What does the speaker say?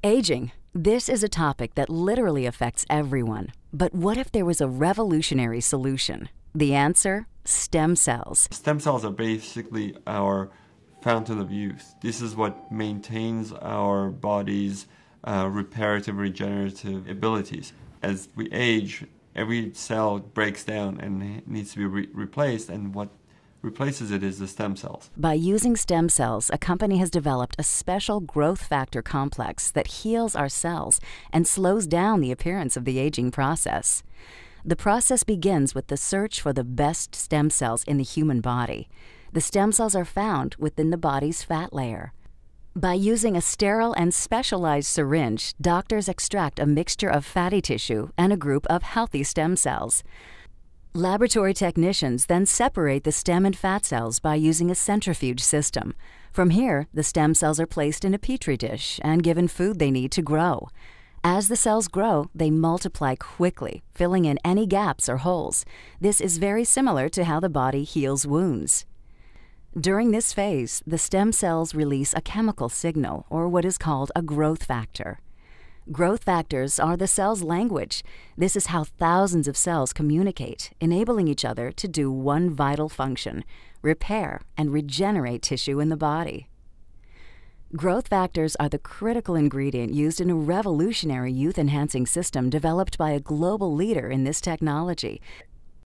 Aging. This is a topic that literally affects everyone. But what if there was a revolutionary solution? The answer? Stem cells. Stem cells are basically our fountain of youth. This is what maintains our body's reparative, regenerative abilities. As we age, every cell breaks down and needs to be replaced, and what replaces it is the stem cells. By using stem cells, a company has developed a special growth factor complex that heals our cells and slows down the appearance of the aging process. The process begins with the search for the best stem cells in the human body. The stem cells are found within the body's fat layer. By using a sterile and specialized syringe, doctors extract a mixture of fatty tissue and a group of healthy stem cells. Laboratory technicians then separate the stem and fat cells by using a centrifuge system. From here, the stem cells are placed in a petri dish and given food they need to grow. As the cells grow, they multiply quickly, filling in any gaps or holes. This is very similar to how the body heals wounds. During this phase, the stem cells release a chemical signal, or what is called a growth factor. Growth factors are the cell's language. This is how thousands of cells communicate, enabling each other to do one vital function: repair and regenerate tissue in the body. Growth factors are the critical ingredient used in a revolutionary youth-enhancing system developed by a global leader in this technology.